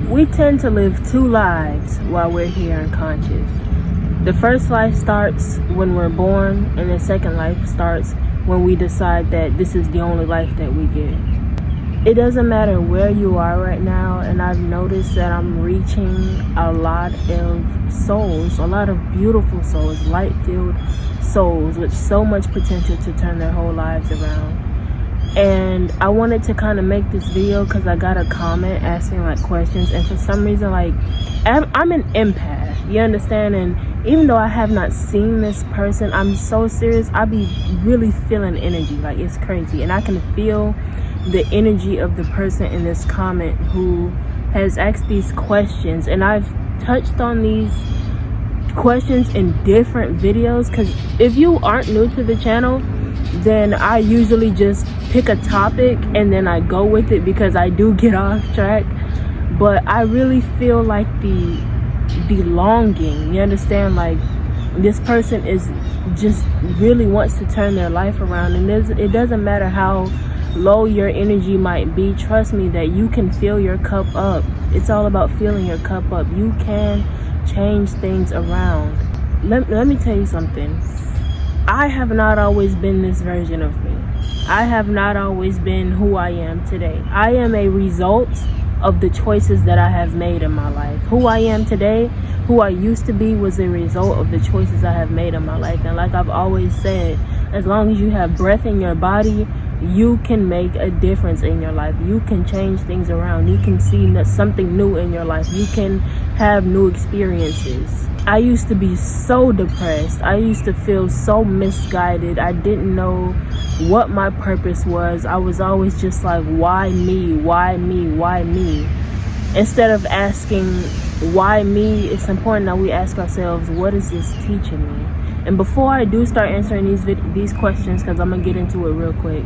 We tend to live two lives while we're here unconscious. The first life starts when we're born, and the second life starts when we decide that this is the only life that we get. It doesn't matter where you are right now, and I've noticed that I'm reaching a lot of souls, a lot of beautiful souls, light-filled souls with so much potential to turn their whole lives around. And I wanted to kind of make this video because I got a comment asking like questions, and for some reason, like, I'm an empath, you understand? And even though I have not seen this person, I'm so serious, I be really feeling energy, like it's crazy. And I can feel the energy of the person in this comment who has asked these questions, and I've touched on these questions in different videos, because if you aren't new to the channel, then I usually just pick a topic and then I go with it because I do get off track. But I really feel like the longing, you understand, like this person is just really wants to turn their life around, and it doesn't matter how low your energy might be. Trust me that you can fill your cup up. It's all about filling your cup up. You can change things around. Let me tell you something. I have not always been this version of me. I have not always been who I am today. I am a result of the choices that I have made in my life. Who I am today, who I used to be, was a result of the choices I have made in my life. And like I've always said, as long as you have breath in your body, you can make a difference in your life. You can change things around. You can see something new in your life. You can have new experiences. I used to be so depressed. I used to feel so misguided. I didn't know what my purpose was. I was always just like, why me? Why me? Why me? Instead of asking why me, it's important that we ask ourselves, what is this teaching me? And before I do start answering these questions, because I'm gonna get into it real quick,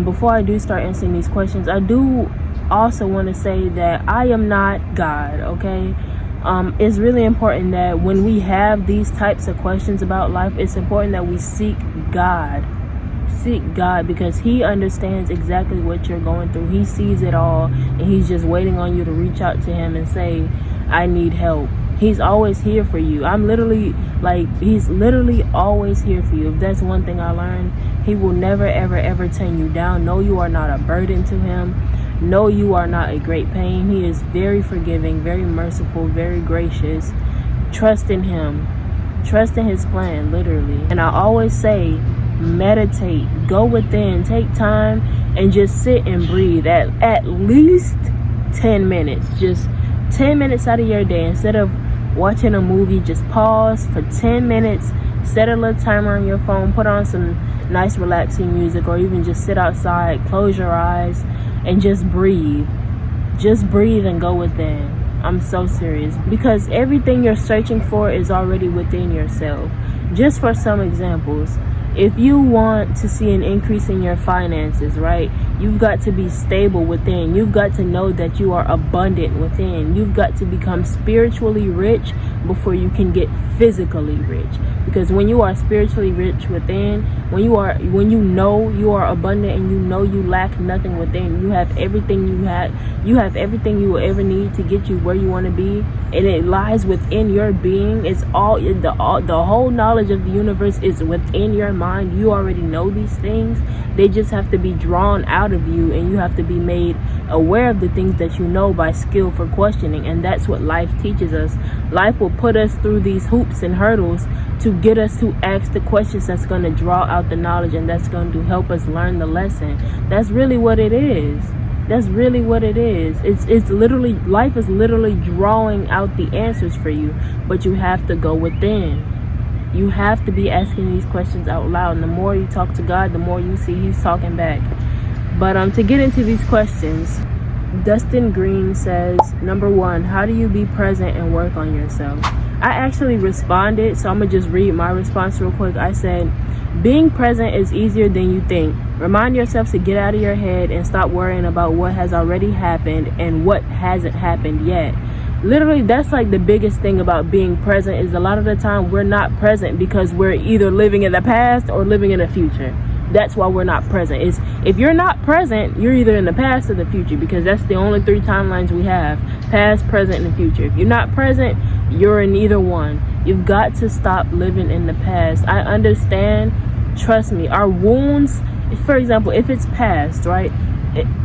before I do start answering these questions, I do also want to say that I am not God, okay? It's really important that when we have these types of questions about life, it's important that we seek God, because he understands exactly what you're going through. He sees it all, and he's just waiting on you to reach out to him and say, I need help. He's always here for you. He's literally always here for you. If that's one thing I learned, he will never, ever, ever turn you down. No, you are not a burden to him. No, you are not a great pain. He is very forgiving, very merciful, very gracious. Trust in him. Trust in his plan, literally. And I always say, meditate, go within, take time, and just sit and breathe at least 10 minutes. Just 10 minutes out of your day. Instead of watching a movie, just pause for 10 minutes, set a little timer on your phone, put on some nice relaxing music, or even just sit outside, close your eyes, and just breathe and go within. I'm so serious, because everything you're searching for is already within yourself. Just for some examples, if you want to see an increase in your finances, right, you've got to be stable within. You've got to know that you are abundant within. You've got to become spiritually rich before you can get physically rich. Because when you are spiritually rich within, when you know you are abundant and you know you lack nothing within, you have everything you have everything you will ever need to get you where you want to be, and it lies within your being. It's all the whole knowledge of the universe is within your mind. You already know these things. They just have to be drawn out of you, and you have to be made aware of the things that you know by skillful questioning. And that's what life teaches us. Life will put us through these hoops and hurdles to get us to ask the questions that's going to draw out the knowledge, and that's going to help us learn the lesson. That's really what it is. That's really what it is. It's literally, life is literally drawing out the answers for you, but you have to go within. You have to be asking these questions out loud, and the more you talk to God, the more you see he's talking back. But to get into these questions, Dustin Green says, number 1, how do you be present and work on yourself? I actually responded, so I'm gonna just read my response real quick. I said, being present is easier than you think. Remind yourself to get out of your head and stop worrying about what has already happened and what hasn't happened yet. Literally, that's like the biggest thing about being present, is a lot of the time we're not present because we're either living in the past or living in the future. That's why we're not present. Is if you're not present, you're either in the past or the future, because that's the only 3 timelines we have: past, present, and future. If you're not present, you're in either one. You've got to stop living in the past. I understand, trust me, our wounds, for example, if it's past, right,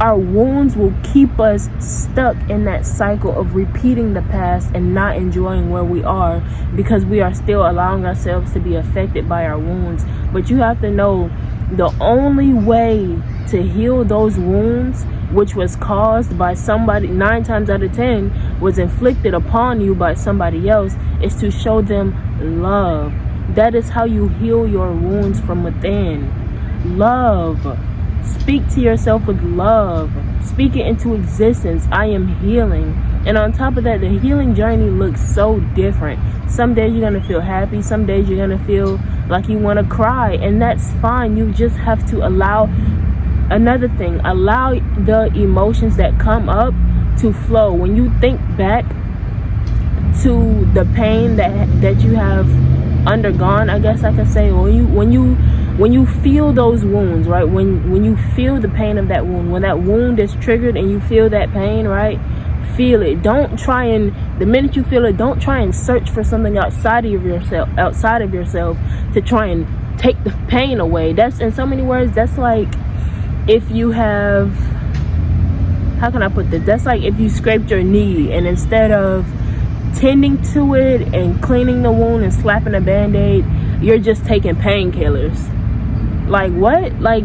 our wounds will keep us stuck in that cycle of repeating the past and not enjoying where we are, because we are still allowing ourselves to be affected by our wounds. But you have to know, the only way to heal those wounds, which was caused by somebody, 9 times out of 10 was inflicted upon you by somebody else, is to show them love. That is how you heal your wounds from within. Love. Speak to yourself with love. Speak it into existence. I am healing. And on top of that, the healing journey looks so different. Some days you're going to feel happy. Some days you're going to feel like you want to cry. And that's fine. You just have to allow, another thing, allow the emotions that come up to flow. When you think back to the pain that you have undergone, I guess I could say, when you feel those wounds, right, when you feel the pain of that wound, when that wound is triggered and you feel that pain, right, feel it. Don't try and, the minute you feel it, don't try and search for something outside of yourself to try and take the pain away. That's, in so many words, that's like if you have, how can I put this, that's like if you scraped your knee, and instead of tending to it and cleaning the wound and slapping a band-aid, you're just taking painkillers. Like what? Like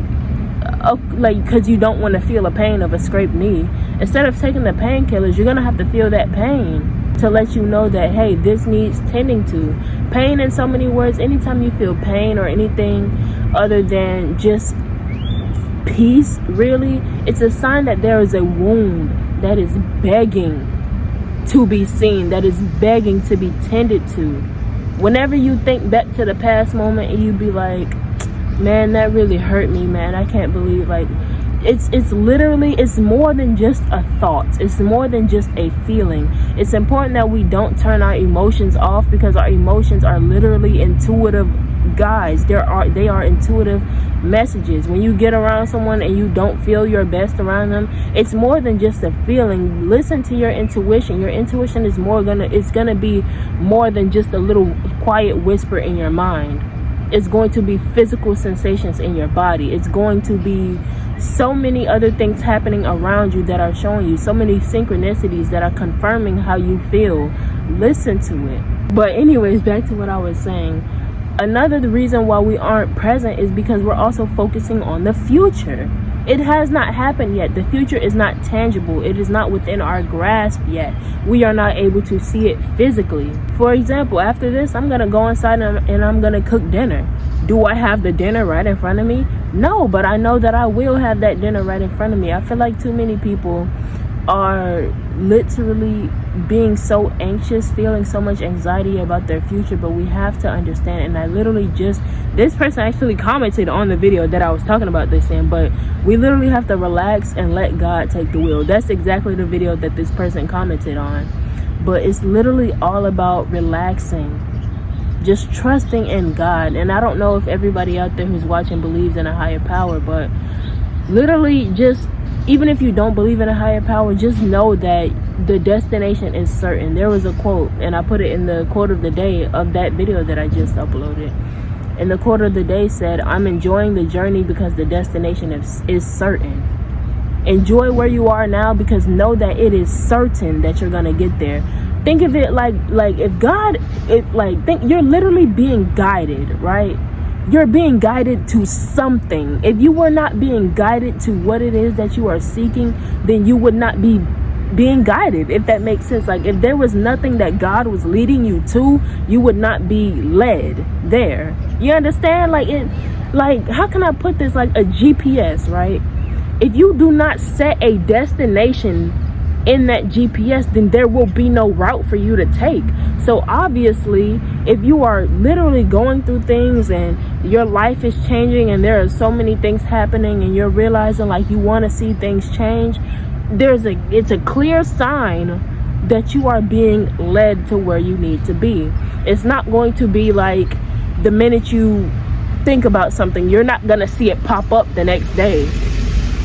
because you don't want to feel the pain of a scraped knee. Instead of taking the painkillers, you're gonna have to feel that pain to let you know that, hey, this needs tending to. Pain, in so many words, anytime you feel pain or anything other than just peace, really, it's a sign that there is a wound that is begging to be seen, that is begging to be tended to. Whenever you think back to the past moment and you be like, man, that really hurt me, man, I can't believe, like, it's literally, it's more than just a thought, it's more than just a feeling. It's important that we don't turn our emotions off, because our emotions are literally intuitive guides. They are intuitive messages. When you get around someone and you don't feel your best around them, it's more than just a feeling. Listen to your intuition. Your intuition is it's gonna be more than just a little quiet whisper in your mind. It's going to be physical sensations in your body. It's going to be so many other things happening around you that are showing you, so many synchronicities that are confirming how you feel. Listen to it. But anyways, back to what I was saying. Another reason why we aren't present is because we're also focusing on the future. It has not happened yet. The future is not tangible. It is not within our grasp yet. We are not able to see it physically. For example, after this, I'm going to go inside and I'm going to cook dinner. Do I have the dinner right in front of me? No, but I know that I will have that dinner right in front of me. I feel like too many people are literally being so anxious, feeling so much anxiety about their future, but we have to understand. And I literally this person actually commented on the video that I was talking about this in, but we literally have to relax and let God take the wheel. That's exactly the video that this person commented on. But it's literally all about relaxing, just trusting in God. And I don't know if everybody out there who's watching believes in a higher power, but literally, just even if you don't believe in a higher power, just know that the destination is certain. There was a quote, and I put it in the quote of the day of that video that I just uploaded. And the quote of the day said, I'm enjoying the journey because the destination is certain. Enjoy where you are now, because know that it is certain that you're gonna get there. Think of it like think you're literally being guided, right? You're being guided to something. If you were not being guided to what it is that you are seeking, then you would not be being guided, if that makes sense. Like, if there was nothing that God was leading you to, you would not be led there. You understand? Like how can I put this? Like a GPS, right? If you do not set a destination in that GPS, then there will be no route for you to take. So obviously, if you are literally going through things and your life is changing and there are so many things happening and you're realizing like you want to see things change, it's a clear sign that you are being led to where you need to be. It's not going to be like the minute you think about something, you're not gonna see it pop up the next day.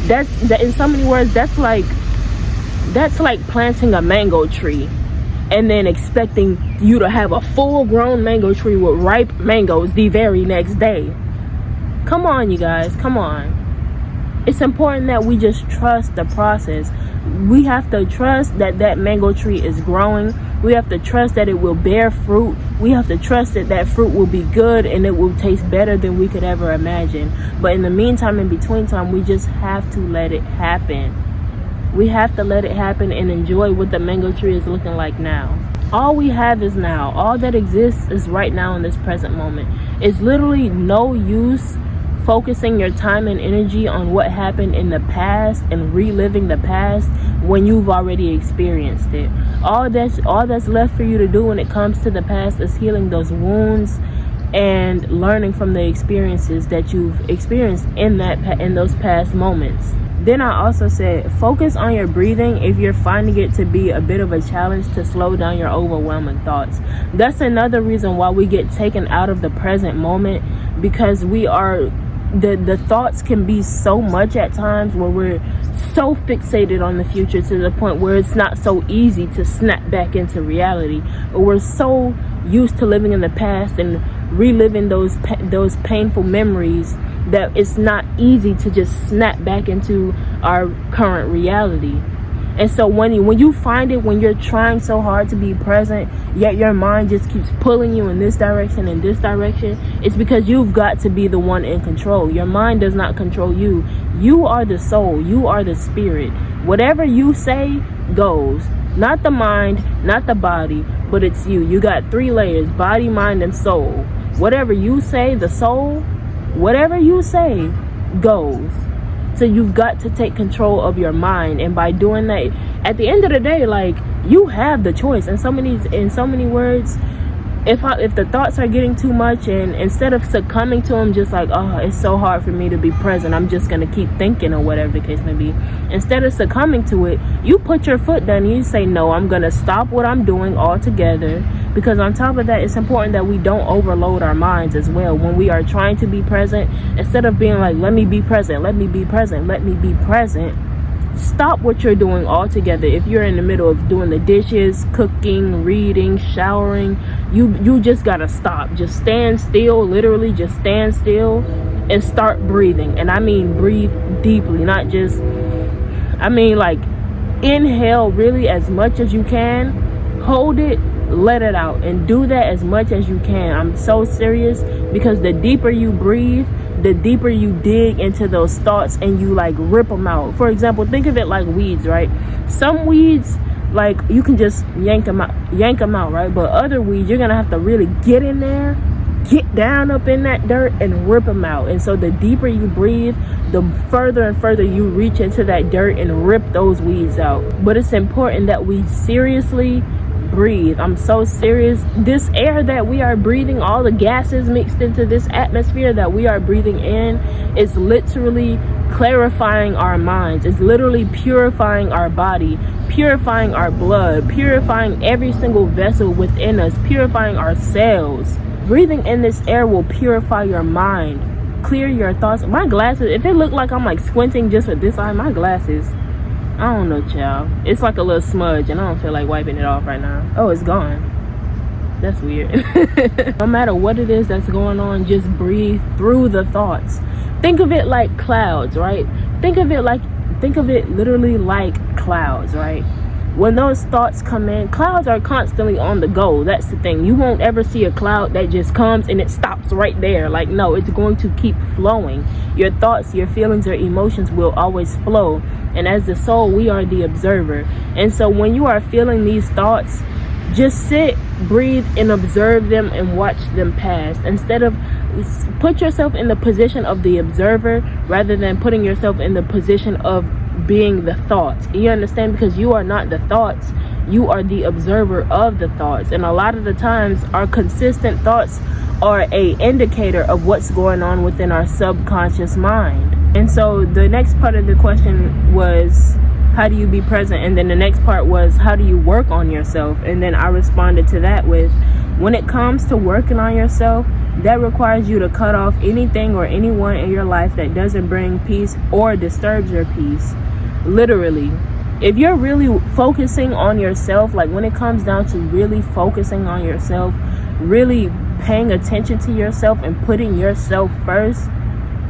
That in so many words, that's like planting a mango tree and then expecting you to have a full-grown mango tree with ripe mangoes the very next day. Come on, you guys, come on. It's important that we just trust the process. We have to trust that that mango tree is growing. We have to trust that it will bear fruit. We have to trust that that fruit will be good and it will taste better than we could ever imagine. But in the meantime, in between time, we just have to let it happen. We have to let it happen and enjoy what the mango tree is looking like now. All we have is now. All that exists is right now in this present moment. It's literally no use focusing your time and energy on what happened in the past and reliving the past when you've already experienced it. All that's left for you to do when it comes to the past is healing those wounds and learning from the experiences that you've experienced in those past moments. Then I also said, focus on your breathing if you're finding it to be a bit of a challenge to slow down your overwhelming thoughts. That's another reason why we get taken out of the present moment, because the thoughts can be so much at times where we're so fixated on the future to the point where it's not so easy to snap back into reality. Or we're so used to living in the past and reliving those painful memories that it's not easy to just snap back into our current reality. And so when you find it, when you're trying so hard to be present, yet your mind just keeps pulling you in this direction and this direction, it's because you've got to be the one in control. Your mind does not control you. You are the soul. You are the spirit. Whatever you say goes. Not the mind, not the body, but it's you. You got 3 layers: body, mind, and soul. Whatever you say, the soul, whatever you say goes. So you've got to take control of your mind, and by doing that, at the end of the day, like, you have the choice. In so many words, if the thoughts are getting too much, and instead of succumbing to them, just like, oh, it's so hard for me to be present, I'm just gonna keep thinking, or whatever the case may be, instead of succumbing to it, you put your foot down and you say, no, I'm gonna stop what I'm doing altogether. Because on top of that, it's important that we don't overload our minds as well when we are trying to be present. Instead of being like, let me be present, let me be present, let me be present, stop what you're doing altogether. If you're in the middle of doing the dishes, cooking, reading, showering, you just gotta stop. Just stand still, literally just stand still and start breathing. And I mean breathe deeply, not just, I mean like inhale really as much as you can, hold it, let it out, and do that as much as you can. I'm so serious, because the deeper you breathe, the deeper you dig into those thoughts and you like rip them out. For example, think of it like weeds, right? Some weeds, like, you can just yank them out, right? But other weeds, you're gonna have to really get in there, get down up in that dirt and rip them out. And so the deeper you breathe, the further and further you reach into that dirt and rip those weeds out. But it's important that we seriously breathe. I'm so serious. This air that we are breathing, all the gases mixed into this atmosphere that we are breathing in, is literally clarifying our minds. It's literally purifying our body, purifying our blood, purifying every single vessel within us, purifying our cells. Breathing in this air will purify your mind, clear your thoughts. My glasses, if it look like I'm like squinting just with this eye, my glasses, I don't know, child. It's like a little smudge and I don't feel like wiping it off right now. Oh, it's gone. That's weird. No matter what it is that's going on, just breathe through the thoughts. Think of it like clouds, right? Think of it literally like clouds, right? When those thoughts come in, clouds are constantly on the go. That's the thing. You won't ever see a cloud that just comes and it stops right there. Like, no, it's going to keep flowing. Your thoughts, your feelings, your emotions will always flow. And as the soul, we are the observer. And so when you are feeling these thoughts, just sit, breathe, and observe them and watch them pass. Instead of, put yourself in the position of the observer rather than putting yourself in the position of being the thoughts. You understand? Because you are not the thoughts, you are the observer of the thoughts. And a lot of the times our consistent thoughts are a indicator of what's going on within our subconscious mind. And so the next part of the question was, how do you be present? And then the next part was, how do you work on yourself? And then I responded to that with, when it comes to working on yourself, that requires you to cut off anything or anyone in your life that doesn't bring peace or disturbs your peace. Literally, if you're really focusing on yourself, like when it comes down to really focusing on yourself, really paying attention to yourself and putting yourself first,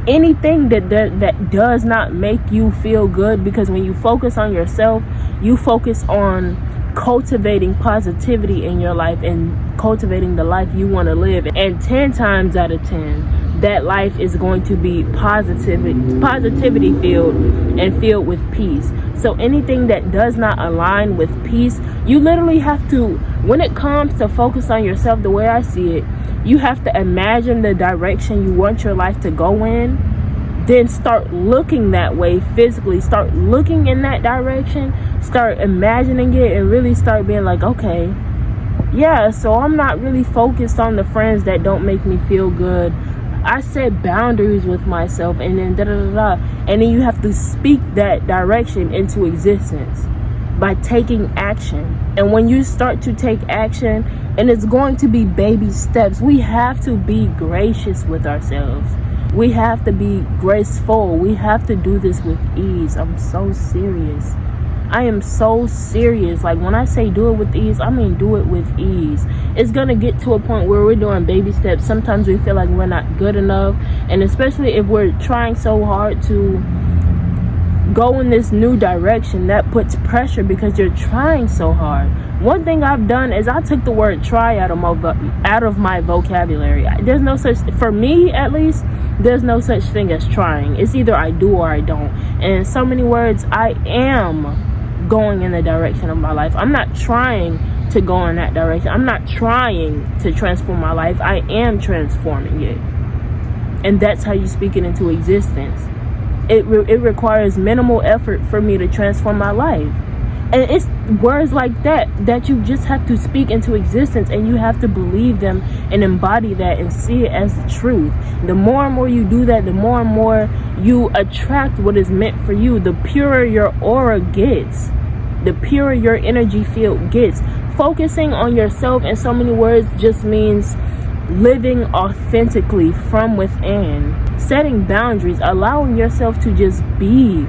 anything that does not make you feel good, because when you focus on yourself, you focus on cultivating positivity in your life and cultivating the life you want to live. And 10 times out of 10, that life is going to be positivity filled and filled with peace. So anything that does not align with peace, you literally have to, when it comes to focus on yourself, the way I see it, you have to imagine the direction you want your life to go in, then start looking that way physically, start looking in that direction, start imagining it, and really start being like, okay, yeah, so I'm not really focused on the friends that don't make me feel good. I set boundaries with myself, and then and then you have to speak that direction into existence by taking action. And when you start to take action, and it's going to be baby steps, we have to be gracious with ourselves. We have to be graceful. We have to do this with ease. I'm so serious. I am so serious. Like, when I say do it with ease, I mean do it with ease. It's going to get to a point where we're doing baby steps. Sometimes we feel like we're not good enough. And especially if we're trying so hard to go in this new direction, that puts pressure because you're trying so hard. One thing I've done is I took the word try out of my vocabulary. There's no such, for me at least, there's no such thing as trying. It's either I do or I don't. And in so many words, I am going in the direction of my life. I'm not trying to go in that direction. I'm not trying to transform my life. I am transforming it. And that's how you speak it into existence. It requires minimal effort for me to transform my life. And it's words like that you just have to speak into existence, and you have to believe them and embody that and see it as the truth. The more and more you do that, the more and more you attract what is meant for you. The purer your aura gets, the purer your energy field gets. Focusing on yourself, in so many words, just means living authentically from within, setting boundaries, allowing yourself to just be.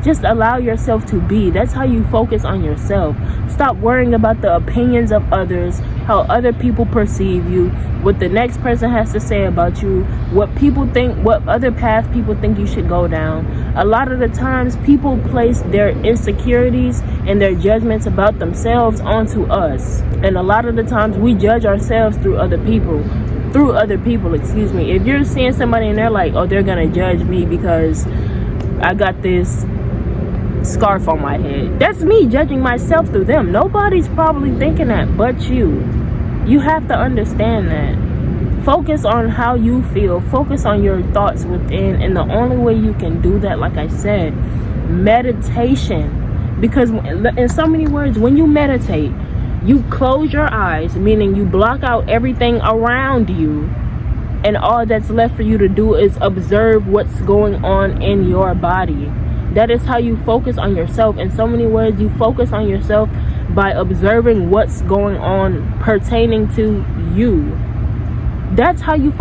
Just allow yourself to be. That's how you focus on yourself. Stop worrying about the opinions of others, how other people perceive you, what the next person has to say about you, what people think, what other path people think you should go down. A lot of the times people place their insecurities and their judgments about themselves onto us. And a lot of the times we judge ourselves through other people. If you're seeing somebody and they're like, oh, they're gonna judge me because I got this scarf on my head, that's me judging myself through them. Nobody's probably thinking that but you. You have to understand that. Focus on how you feel. Focus on your thoughts within. And the only way you can do that, like I said, meditation. Because in so many words, when you meditate, you close your eyes, meaning you block out everything around you, and all that's left for you to do is observe what's going on in your body. That is how you focus on yourself. In so many words, you focus on yourself by observing what's going on pertaining to you. That's how you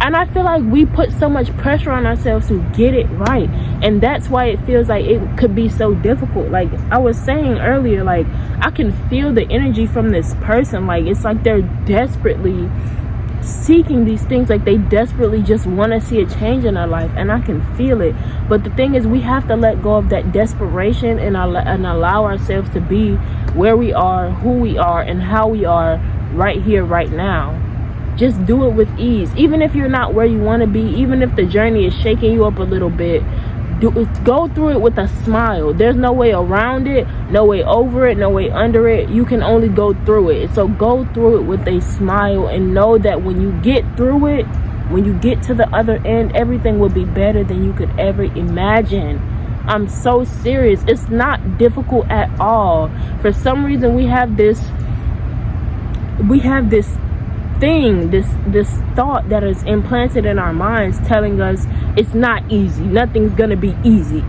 and I feel like we put so much pressure on ourselves to get it right, and that's why it feels like it could be so difficult. Like I was saying earlier, like I can feel the energy from this person. Like it's like they're desperately seeking these things, like they desperately just want to see a change in our life, and I can feel it. But the thing is, we have to let go of that desperation and allow ourselves to be where we are, who we are, and how we are right here, right now. Just do it with ease. Even if you're not where you want to be, even if the journey is shaking you up a little bit, go through it with a smile. There's no way around it, no way over it, no way under it. You can only go through it. So go through it with a smile, and know that when you get through it, when you get to the other end, everything will be better than you could ever imagine. I'm so serious. It's not difficult at all. For some reason, we have this thing, this thought that is implanted in our minds telling us it's not easy, nothing's gonna be easy,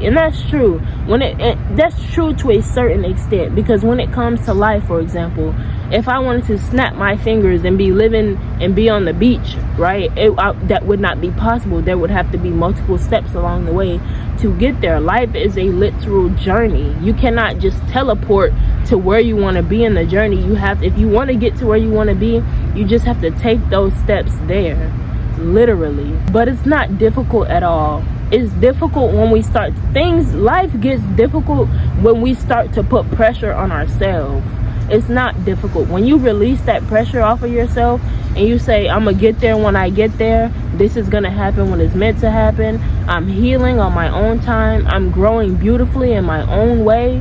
and that's true. That's true to a certain extent, because when it comes to life, for example, if I wanted to snap my fingers and be living and be on the beach, right, that would not be possible. There would have to be multiple steps along the way to get there. Life is a literal journey. You cannot just teleport to where you want to be in the journey. If you want to get to where you want to be, you just have to take those steps there, literally. But it's not difficult at all. It's difficult when we start things. Life gets difficult when we start to put pressure on ourselves. It's not difficult when you release that pressure off of yourself and you say, I'm gonna get there when I get there. This is gonna happen when it's meant to happen. I'm healing on my own time. I'm growing beautifully in my own way.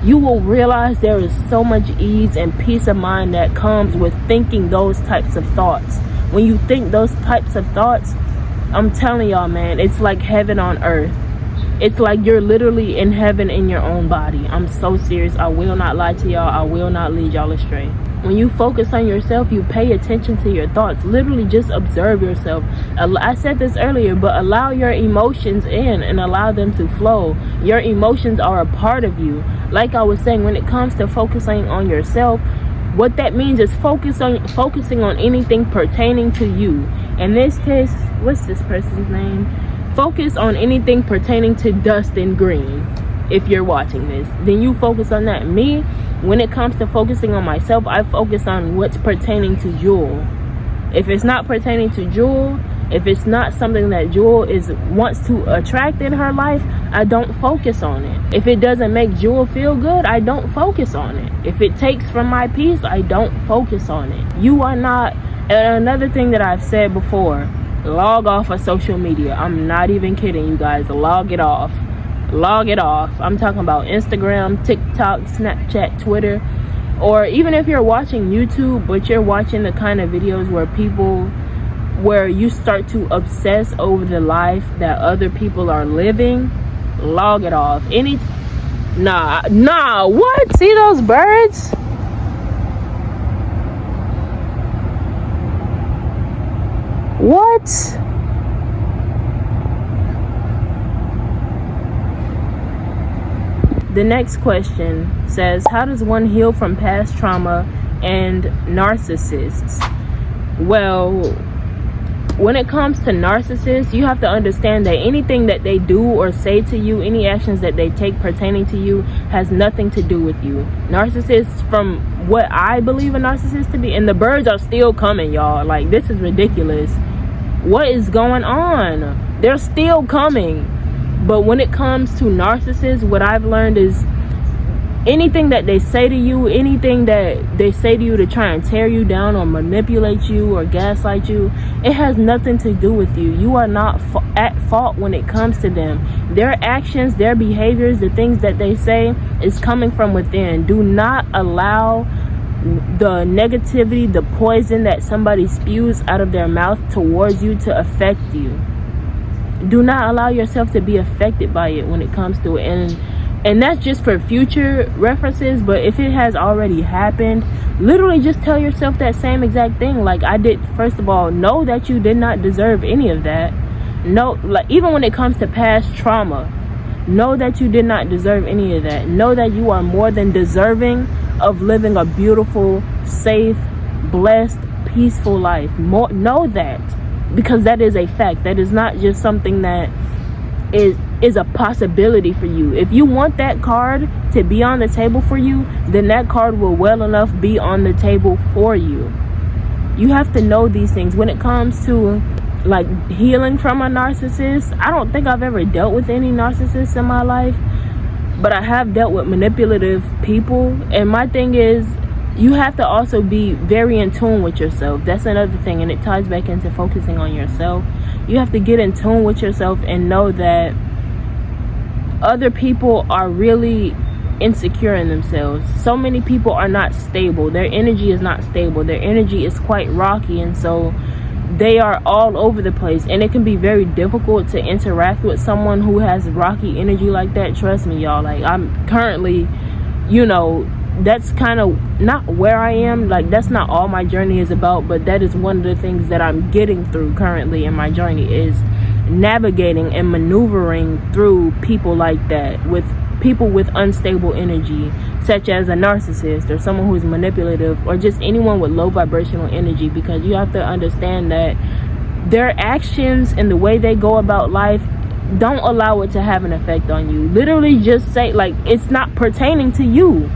You will realize there is so much ease and peace of mind that comes with thinking those types of thoughts. When you think those types of thoughts, I'm telling y'all, man, it's like heaven on earth. It's like you're literally in heaven in your own body. I'm so serious. I will not lie to y'all. I will not lead y'all astray. When you focus on yourself, you pay attention to your thoughts. Literally just observe yourself. I said this earlier, but allow your emotions in and allow them to flow. Your emotions are a part of you. Like I was saying, when it comes to focusing on yourself, what that means is focusing on anything pertaining to you. In this case, what's this person's name? Focus on anything pertaining to Dustin Green. If you're watching this, then you focus on that. Me, when it comes to focusing on myself, I focus on what's pertaining to Jewel. If it's not pertaining to Jewel, if it's not something that Jewel wants to attract in her life, I don't focus on it. If it doesn't make Jewel feel good, I don't focus on it. If it takes from my peace, I don't focus on it. You are not. And another thing that I've said before, log off of social media. I'm not even kidding, you guys. Log it off. I'm talking about Instagram, TikTok, Snapchat, Twitter, or even if you're watching YouTube, but you're watching the kind of videos where you start to obsess over the life that other people are living, log it off. Nah, what? See those birds? What? The next question says, how does one heal from past trauma and narcissists? Well, when it comes to narcissists, you have to understand that anything that they do or say to you, any actions that they take pertaining to you, has nothing to do with you. Narcissists, from what I believe a narcissist to be, and the birds are still coming, y'all. Like, this is ridiculous. What is going on? They're still coming. But when it comes to narcissists, what I've learned is anything that they say to you, anything that they say to you to try and tear you down or manipulate you or gaslight you, it has nothing to do with you. You are not at fault when it comes to them. Their actions, their behaviors, the things that they say is coming from within. Do not allow the negativity, the poison that somebody spews out of their mouth towards you to affect you. Do not allow yourself to be affected by it when it comes to it. And that's just for future references, but if it has already happened, literally just tell yourself that same exact thing like I did. First of all, know that you did not deserve any of that. No, like, even when it comes to past trauma, know that you did not deserve any of that. Know that you are more than deserving of living a beautiful, safe, blessed, peaceful life. Know that, because that is a fact. That is not just something that is a possibility for you. If you want that card to be on the table for you, then that card will well enough be on the table for you. You have to know these things. When it comes to like healing from a narcissist, I don't think I've ever dealt with any narcissists in my life, but I have dealt with manipulative people. And my thing is, you have to also be very in tune with yourself. That's another thing, and it ties back into focusing on yourself. You have to get in tune with yourself and know that other people are really insecure in themselves. So many people are not stable. Their energy is not stable. Their energy is quite rocky, and so they are all over the place. And it can be very difficult to interact with someone who has rocky energy like that. Trust me, y'all. Like, I'm currently, that's kind of not where I am. Like, that's not all my journey is about, but that is one of the things that I'm getting through currently in my journey, is navigating and maneuvering through people like that, with people with unstable energy, such as a narcissist or someone who is manipulative, or just anyone with low vibrational energy, because you have to understand that their actions and the way they go about life don't allow it to have an effect on you. Literally just say, like, it's not pertaining to you.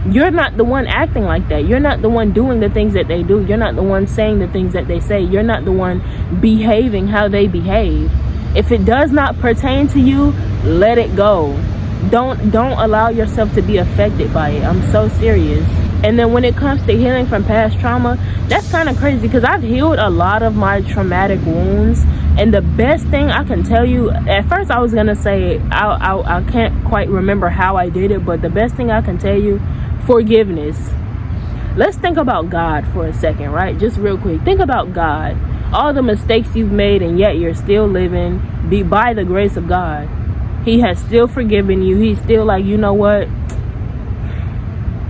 You're not the one acting like that. You're not the one doing the things that they do. You're not the one saying the things that they say. You're not the one behaving how they behave. If it does not pertain to you, let it go. Don't allow yourself to be affected by it. I'm so serious. And then when it comes to healing from past trauma, that's kind of crazy, because I've healed a lot of my traumatic wounds. And the best thing I can tell you, at first I was gonna say I can't quite remember how I did it, but the best thing I can tell you, forgiveness. Let's think about God for a second, right? Just real quick, think about God. All the mistakes you've made, and yet you're still living by the grace of God. He has still forgiven you. He's still like, you know what,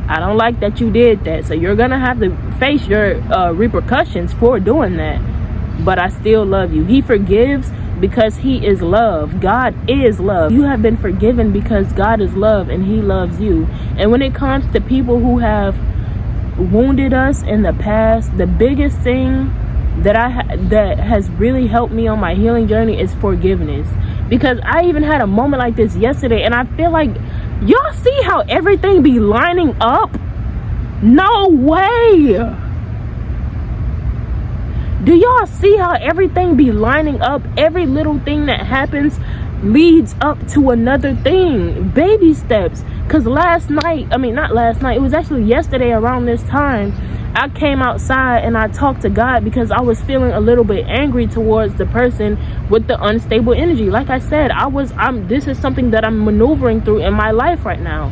I don't like that you did that, so you're gonna have to face your repercussions for doing that, but I still love you. He forgives because he is love. God is love. You have been forgiven because God is love and he loves you. And when it comes to people who have wounded us in the past, the biggest thing that has really helped me on my healing journey is forgiveness. Because I even had a moment like this yesterday, and I feel like, y'all see how everything be lining up? No way. Do y'all see how everything be lining up? Every little thing that happens leads up to another thing. Baby steps. Because it was actually yesterday around this time, I came outside and I talked to God because I was feeling a little bit angry towards the person with the unstable energy. Like I said, this is something that I'm maneuvering through in my life right now.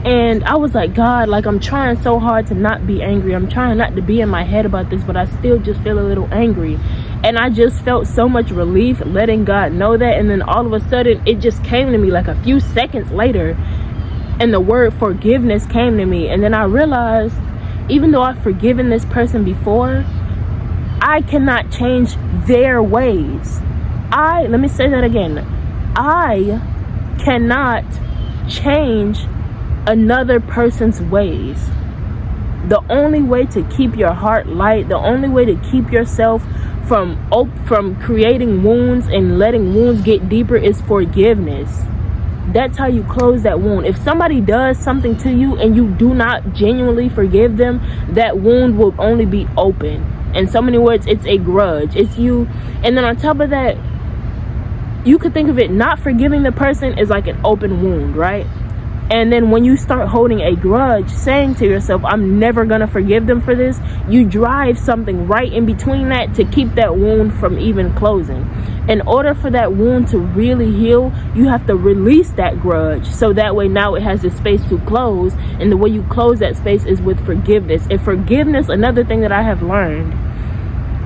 And I was like, God, like, I'm trying so hard to not be angry. I'm trying not to be in my head about this, but I still just feel a little angry. And I just felt so much relief letting God know that. And then all of a sudden, it just came to me like a few seconds later. And the word forgiveness came to me. And then I realized, even though I've forgiven this person before, I cannot change their ways. Let me say that again. I cannot change another person's ways. The only way to keep your heart light, the only way to keep yourself from creating wounds and letting wounds get deeper is forgiveness. That's how you close that wound. If somebody does something to you and you do not genuinely forgive them, that wound will only be open. In so many words, it's a grudge. It's you. And then on top of that, you could think of it, not forgiving the person is like an open wound, right? And then when you start holding a grudge, saying to yourself, I'm never going to forgive them for this, you drive something right in between that to keep that wound from even closing. In order for that wound to really heal, you have to release that grudge. So that way now it has the space to close. And the way you close that space is with forgiveness. And forgiveness, another thing that I have learned,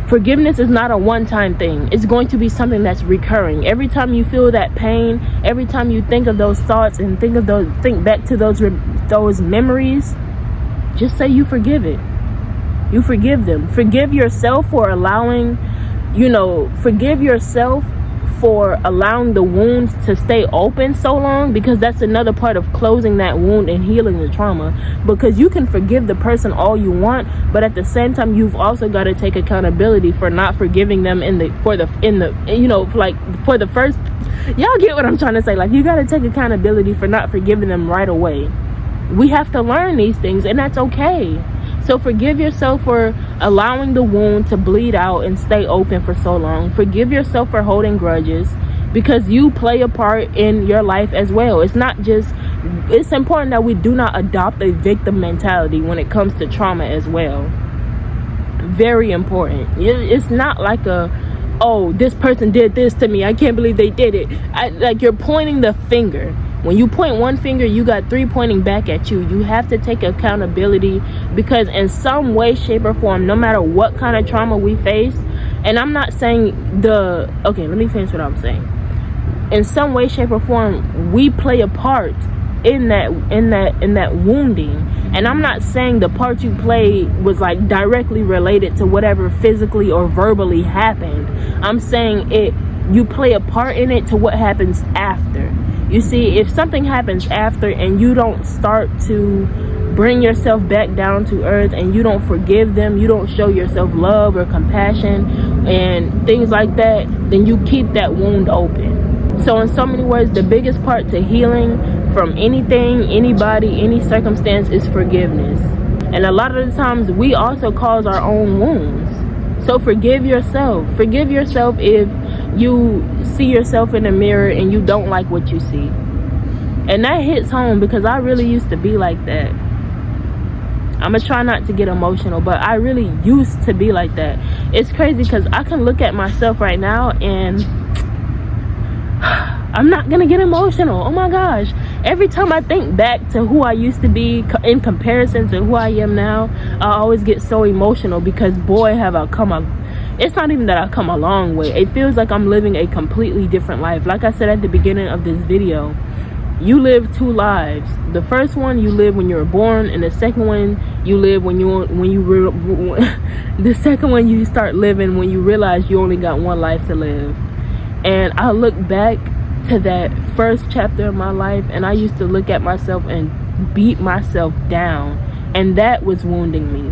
forgiveness is not a one-time thing. It's going to be something that's recurring. Every time you feel that pain, every time you think of those thoughts and think back to those memories, just say you forgive it. You forgive them. Forgive yourself for allowing the wounds to stay open so long, because that's another part of closing that wound and healing the trauma. Because you can forgive the person all you want, but at the same time you've also got to take accountability for not forgiving them for the first, y'all get what I'm trying to say, like, you got to take accountability for not forgiving them right away. We have to learn these things, and that's okay. So forgive yourself for allowing the wound to bleed out and stay open for so long. Forgive yourself for holding grudges, because you play a part in your life as well. It's important that we do not adopt a victim mentality when it comes to trauma as well. Very important. It's not like oh, this person did this to me, I can't believe they did it. Like, you're pointing the finger. When you point one finger, you got three pointing back at you. You have to take accountability, because in some way, shape, or form, no matter what kind of trauma we face, and I'm not saying let me finish what I'm saying. In some way, shape, or form, we play a part in that wounding. And I'm not saying the part you played was like directly related to whatever physically or verbally happened. I'm saying you play a part in it to what happens after. You see, if something happens after and you don't start to bring yourself back down to earth, and you don't forgive them, you don't show yourself love or compassion and things like that, then you keep that wound open. So in so many words, the biggest part to healing from anything, anybody, any circumstance is forgiveness. And a lot of the times we also cause our own wounds. So forgive yourself. Forgive yourself if you see yourself in the mirror and you don't like what you see. And that hits home because I really used to be like that. I'm gonna try not to get emotional, but I really used to be like that. It's crazy because I can look at myself right now and I'm not gonna get emotional. Oh my gosh. Every time I think back to who I used to be in comparison to who I am now, I always get so emotional because boy, have I come it's not even that I've come a long way. It feels like I'm living a completely different life. Like I said at the beginning of this video, you live two lives. The first one you live when you were born, and the second one you live the second one you start living when you realize you only got one life to live. And I look back to that first chapter of my life, and I used to look at myself and beat myself down, and that was wounding me.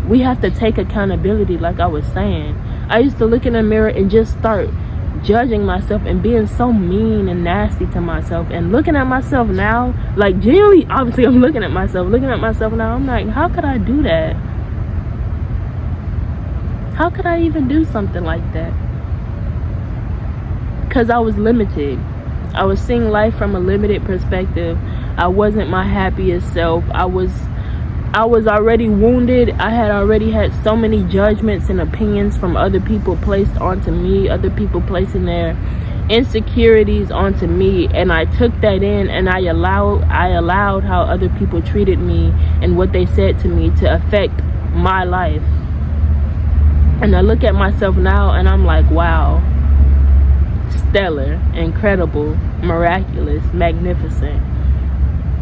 We have to take accountability, like I was saying. I used to look in the mirror and just start judging myself and being so mean and nasty to myself, and looking at myself now, like genuinely, obviously I'm looking at myself now, I'm like, how could I do that? How could I even do something like that? Because I was limited. I was seeing life from a limited perspective. I wasn't my happiest self. I was already wounded. I had already had so many judgments and opinions from other people placed onto me, other people placing their insecurities onto me, and I took that in, and I allowed how other people treated me and what they said to me to affect my life. And I look at myself now and I'm like, wow, stellar, incredible, miraculous, magnificent.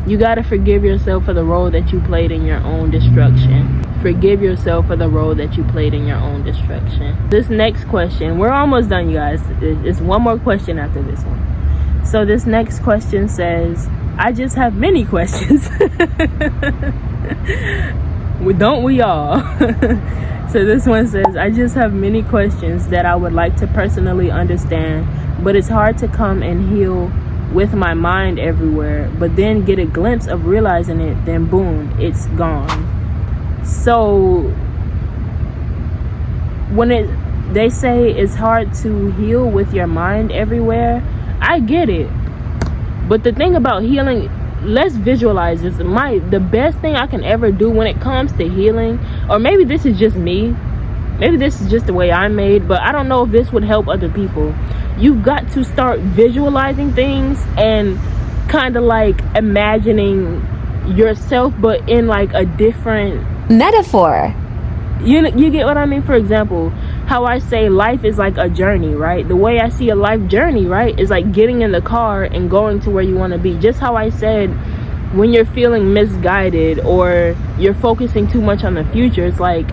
You got to forgive yourself for the role that you played in your own destruction. Forgive yourself for the role that you played in your own destruction. This next question, we're almost done, you guys. It's one more question after this one. So this next question says, I just have many questions. Don't we all? So this one says, I just have many questions that I would like to personally understand, but it's hard to come and heal with my mind everywhere, but then get a glimpse of realizing it, then boom, it's gone. So when they say it's hard to heal with your mind everywhere, I get it. But the thing about healing, let's visualize this. The best thing I can ever do when it comes to healing, or maybe this is just me, maybe this is just the way I'm made, but I don't know if this would help other people. You've got to start visualizing things and kind of like imagining yourself, but in like a different metaphor. You get what I mean? For example, how I say life is like a journey, right? The way I see a life journey, right, is like getting in the car and going to where you want to be. Just how I said, when you're feeling misguided or you're focusing too much on the future, it's like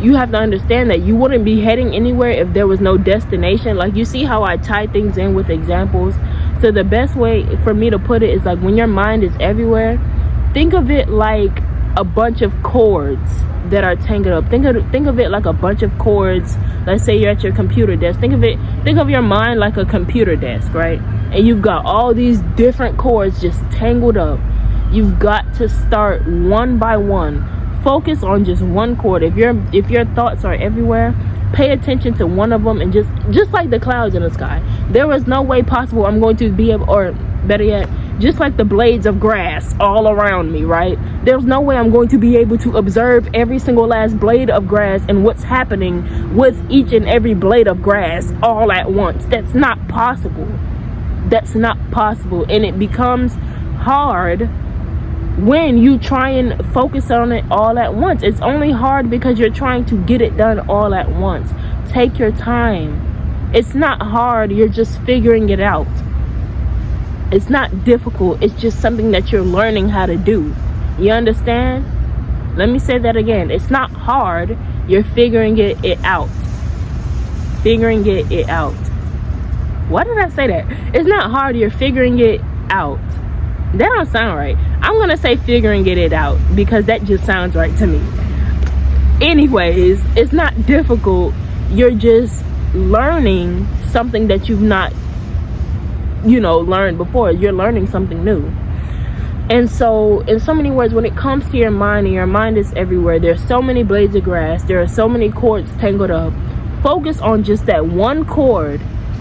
you have to understand that you wouldn't be heading anywhere if there was no destination. Like, you see how I tie things in with examples? So the best way for me to put it is like, when your mind is everywhere, think of it like a bunch of cords that are tangled up. Think of it like a bunch of cords. Let's say you're at your computer desk. Think of your mind like a computer desk, right? And you've got all these different cords just tangled up. You've got to start one by one. Focus on just one cord. If your thoughts are everywhere, pay attention to one of them, and just like the clouds in the sky, there was no way possible I'm going to be able, or better yet, just like the blades of grass all around me, right? There's no way I'm going to be able to observe every single last blade of grass and what's happening with each and every blade of grass all at once. That's not possible. That's not possible. And it becomes hard when you try and focus on it all at once. It's only hard because you're trying to get it done all at once. Take your time. It's not hard. You're just figuring it out. It's not difficult. It's just something that you're learning how to do. You understand? Let me say that again. It's not hard. You're figuring it out. Figuring it out. Why did I say that? It's not hard. You're figuring it out. That don't sound right. I'm going to say figuring it out because that just sounds right to me. Anyways, it's not difficult. You're just learning something that you've not, learned before. You're learning something new. And so, in so many words, when it comes to your mind, and your mind is everywhere, there's so many blades of grass, there are so many cords tangled up. Focus on just that one cord,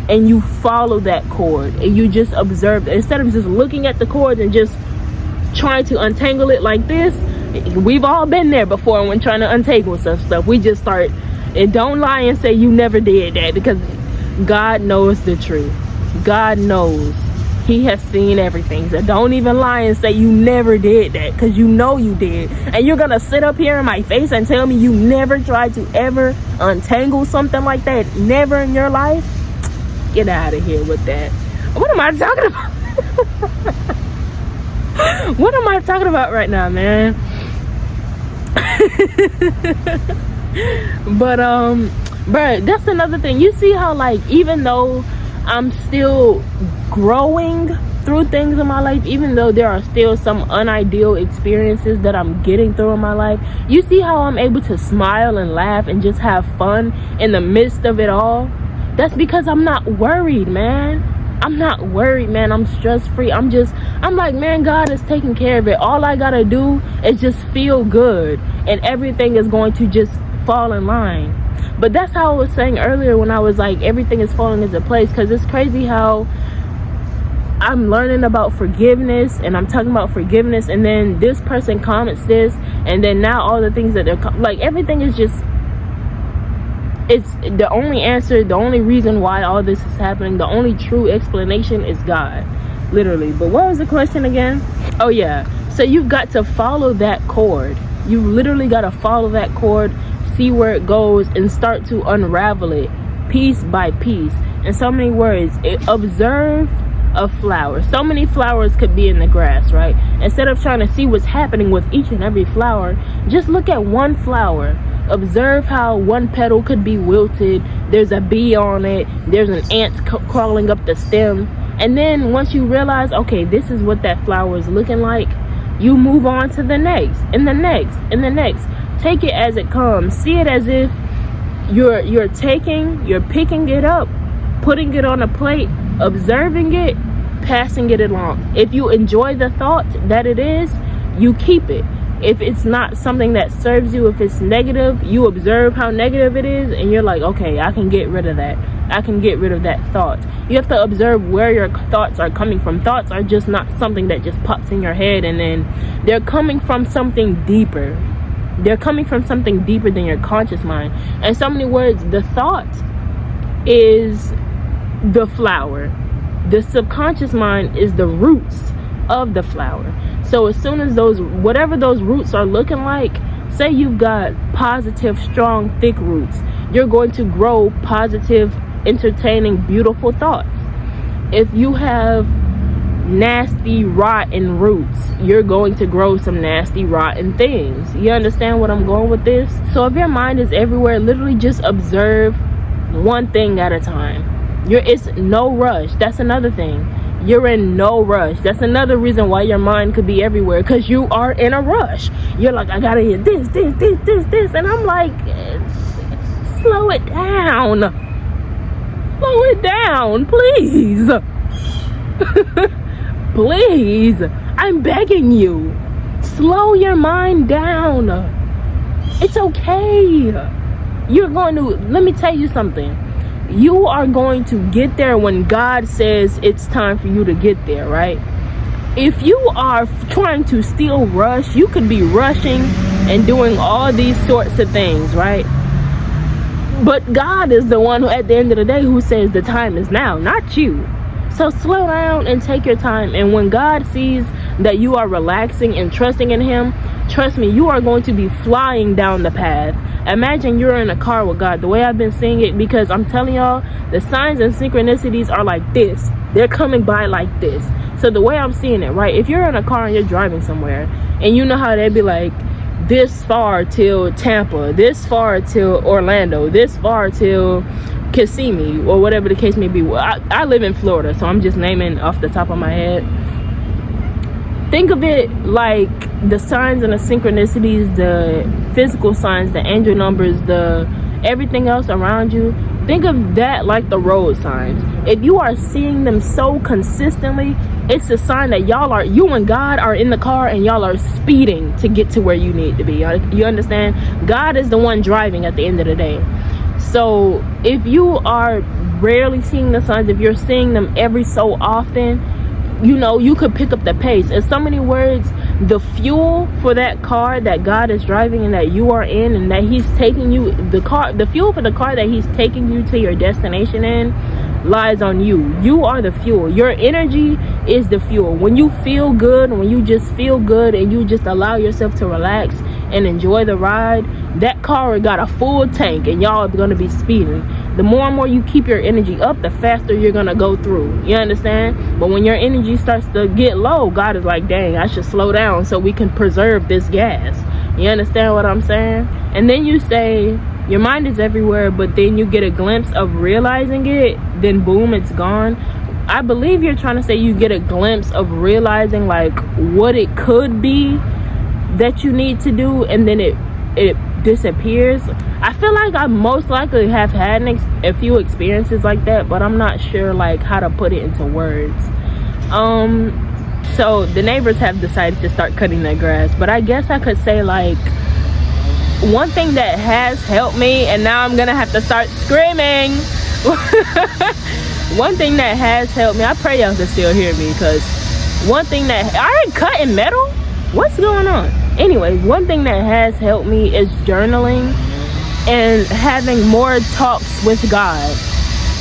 and you follow that cord, and you just observe. Instead of just looking at the cord and just trying to untangle it like this, we've all been there before when trying to untangle some stuff. We just start, and don't lie and say you never did that, because God knows the truth. God knows. He has seen everything. So don't even lie and say you never did that, because you know you did. And you're gonna sit up here in my face and tell me you never tried to ever untangle something like that? Never in your life? Get out of here with that. What am I talking about? What am I talking about right now, man? But that's another thing. You see how, like, even though I'm still growing through things in my life, even though there are still some unideal experiences that I'm getting through in my life, you see how I'm able to smile and laugh and just have fun in the midst of it all? That's because I'm not worried, man. I'm not worried, man. I'm stress-free. I'm like, man, God is taking care of it. All I gotta do is just feel good, and everything is going to just fall in line. But that's how I was saying earlier when I was like, everything is falling into place, because it's crazy how I'm learning about forgiveness, and I'm talking about forgiveness, and then this person comments this, and then now all the things that they're like, everything is just, it's the only answer, the only reason why all this is happening, the only true explanation is God, literally. But what was the question again? Oh yeah, so you've got to follow that cord. You've literally got to follow that cord, see where it goes, and start to unravel it piece by piece. In so many words, observe a flower. So many flowers could be in the grass, right? Instead of trying to see what's happening with each and every flower, just look at one flower. Observe how one petal could be wilted, there's a bee on it, there's an ant crawling up the stem, and then once you realize, okay, this is what that flower is looking like, you move on to the next, and the next, and the next. Take it as it comes. See it as if you're picking it up, putting it on a plate, observing it, passing it along. If you enjoy the thought that it is, you keep it. If it's not something that serves you, if it's negative, you observe how negative it is, and you're like, okay, I can get rid of that. I can get rid of that thought. You have to observe where your thoughts are coming from. Thoughts are just not something that just pops in your head, and then they're coming from something deeper. They're coming from something deeper than your conscious mind. In so many words, the thought is the flower. The subconscious mind is the roots of the flower. So as soon as whatever those roots are looking like, say you've got positive, strong, thick roots, you're going to grow positive, entertaining, beautiful thoughts. If you have nasty, rotten roots, you're going to grow some nasty, rotten things. You understand what I'm going with this? So if your mind is everywhere, literally just observe one thing at a time. It's no rush. That's another thing. You're in no rush. That's another reason why your mind could be everywhere, because you are in a rush. You're like, I gotta hear this, and I'm like, slow it down. Slow it down, please. Please, I'm begging you. Slow your mind down. It's okay. Let me tell you something. You are going to get there when God says it's time for you to get there, right? If you are trying to still rush, you could be rushing and doing all these sorts of things, right? But God is the one who, at the end of the day, who says the time is now, not you. So slow down and take your time. And when God sees that you are relaxing and trusting in Him, trust me, you are going to be flying down the path. Imagine you're in a car with God, the way I've been seeing it, because I'm telling y'all, the signs and synchronicities are like this. They're coming by like this. So the way I'm seeing it, right, if you're in a car and you're driving somewhere, and you know how they'd be like, this far till Tampa, this far till Orlando, this far till Kissimmee, or whatever the case may be. Well, I live in Florida, so I'm just naming off the top of my head. Think of it like the signs and the synchronicities, the physical signs, the angel numbers, the everything else around you. Think of that like the road signs. If you are seeing them so consistently, it's a sign that you and God are in the car and y'all are speeding to get to where you need to be. You understand? God is the one driving at the end of the day. So if you are rarely seeing the signs, if you're seeing them every so often, you know, you could pick up the pace. In so many words, the fuel for that car that God is driving and that you are in, and that he's taking you, the fuel for the car that he's taking you to your destination in, lies on you. You are the fuel. Your energy is the fuel. When you feel good, when you just feel good and you just allow yourself to relax and enjoy the ride, that car got a full tank and y'all are going to be speeding. The more and more you keep your energy up, the faster you're going to go through. You understand? But when your energy starts to get low, God is like, dang, I should slow down so we can preserve this gas. You understand what I'm saying? And then you say, your mind is everywhere, but then you get a glimpse of realizing it, then boom, it's gone. I believe you're trying to say you get a glimpse of realizing like what it could be that you need to do, and then it disappears. I feel like I most likely have had a few experiences like that, but I'm not sure like how to put it into words. So the neighbors have decided to start cutting their grass, but I guess I could say like one thing that has helped me, and now I'm gonna have to start screaming. One thing that has helped me, I pray y'all can still hear me, because one thing that I ain't cutting metal. What's going on? Anyways, one thing that has helped me is journaling and having more talks with God.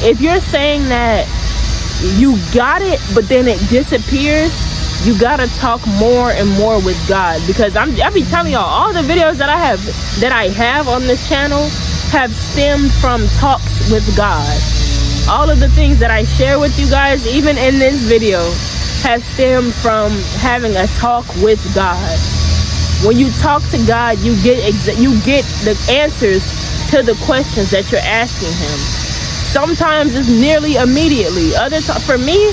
If you're saying that you got it, but then it disappears, you gotta talk more and more with God, because I be telling y'all, all the videos that I have on this channel have stemmed from talks with God. All of the things that I share with you guys, even in this video, has stemmed from having a talk with God. When you talk to God, you get the answers to the questions that you're asking him. Sometimes it's nearly immediately. For me,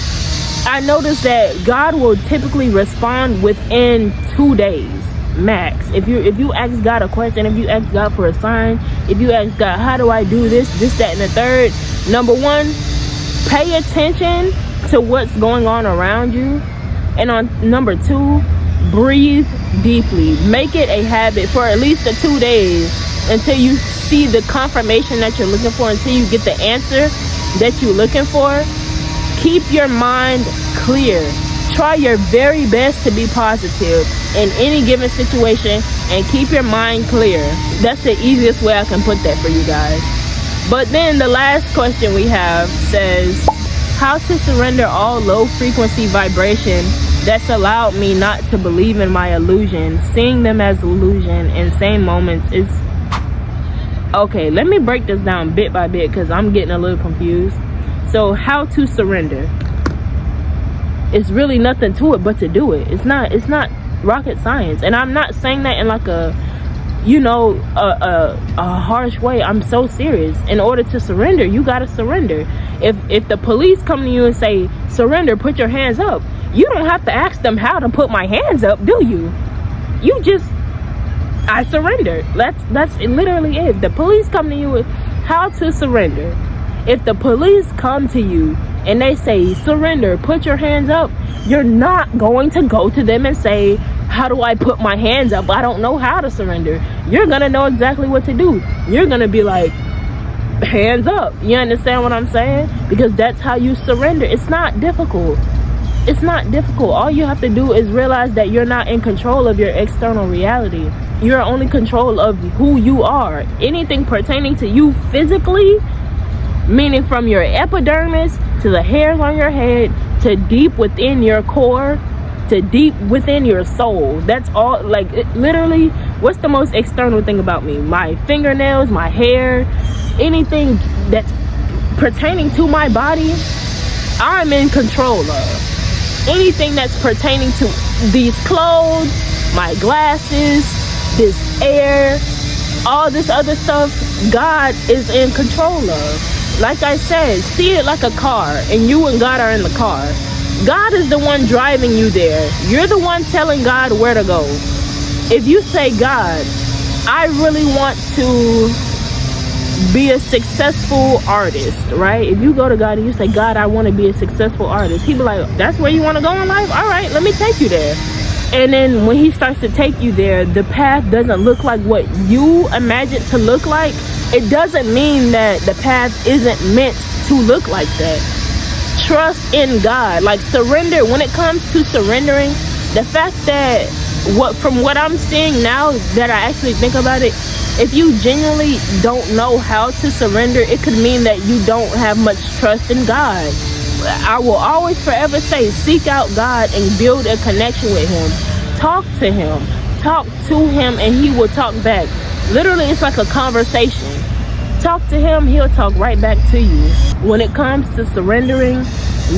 I noticed that God will typically respond within 2 days max. If you ask God a question, if you ask God for a sign, if you ask God, how do I do this, that, and the third, number one, pay attention to what's going on around you. And on number two, breathe deeply. Make it a habit for at least 2 days until you see the confirmation that you're looking for, until you get the answer that you're looking for. Keep your mind clear. Try your very best to be positive in any given situation and keep your mind clear. That's the easiest way I can put that for you guys. But then the last question we have says, how to surrender all low frequency vibration that's allowed me not to believe in my illusion, seeing them as illusion in same moments is... Okay, let me break this down bit by bit because I'm getting a little confused. So how to surrender? It's really nothing to it but to do it. It's not rocket science. And I'm not saying that in like a harsh way. I'm so serious. In order to surrender, you gotta surrender. If the police come to you and say, surrender, put your hands up, you don't have to ask them how to put my hands up, do you? You just, I surrendered. That's literally it. The police come to you with how to surrender. If the police come to you and they say, surrender, put your hands up, you're not going to go to them and say, how do I put my hands up? I don't know how to surrender. You're going to know exactly what to do. You're going to be like, hands up. You understand what I'm saying? Because that's how you surrender. It's not difficult. It's not difficult. All you have to do is realize that you're not in control of your external reality. You're only in control of who you are. Anything pertaining to you physically, meaning from your epidermis to the hairs on your head to deep within your core to deep within your soul. That's all. Like literally, what's the most external thing about me? My fingernails, my hair, anything that's pertaining to my body, I'm in control of. anything that's pertaining to these clothes, my glasses, this air, all this other stuff, God is in control of. Like I said, see it like a car, and you and God are in the car. God is the one driving you there. You're the one telling God where to go. If you say, God, I really want to be a successful artist, right? If you go to God and you say, God, I want to be a successful artist, he'll be like, that's where you want to go in life? All right, let me take you there. And then when he starts to take you there, the path doesn't look like what you imagine to look like. It doesn't mean that the path isn't meant to look like that. Trust in God. Like, surrender. When it comes to surrendering, the fact that from what I'm seeing now that I actually think about it, if you genuinely don't know how to surrender, it could mean that you don't have much trust in God. I will always forever say, seek out God and build a connection with him. Talk to him. Talk to him and he will talk back. Literally, it's like a conversation. Talk to him, he'll talk right back to you. When it comes to surrendering,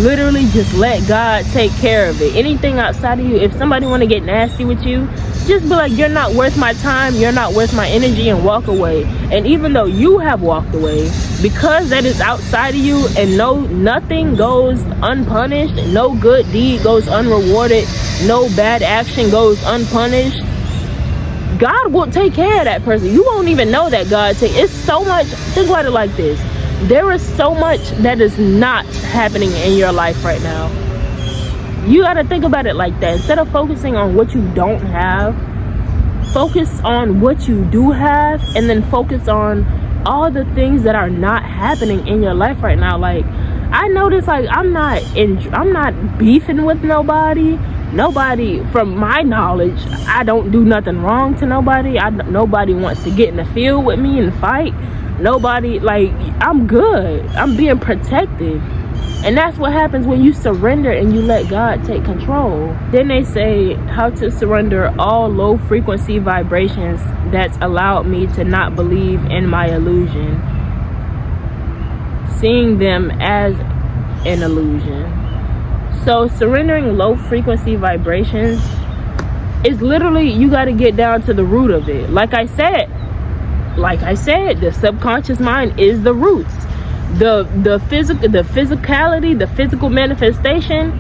literally just let God take care of it. Anything outside of you, if somebody want to get nasty with you, just be like, you're not worth my time, you're not worth my energy, and walk away. And even though you have walked away, because that is outside of you, and nothing goes unpunished, no good deed goes unrewarded, no bad action goes unpunished, God will take care of that person. You won't even know that God it's so much. Think about it like this. There is so much that is not happening in your life right now. You got to think about it like that. Instead of focusing on what you don't have, focus on what you do have, and then focus on all the things that are not happening in your life right now. Like, I notice, like, I'm not beefing with nobody. Nobody, from my knowledge, I don't do nothing wrong to nobody. Nobody wants to get in the field with me and fight. Nobody, like, I'm good. I'm being protected. And that's what happens when you surrender and you let God take control. Then they say how to surrender all low frequency vibrations that's allowed me to not believe in my illusion, seeing them as an illusion. So surrendering low frequency vibrations is literally, you got to get down to the root of it. Like I said, the subconscious mind is the roots. The physicality, the physical manifestation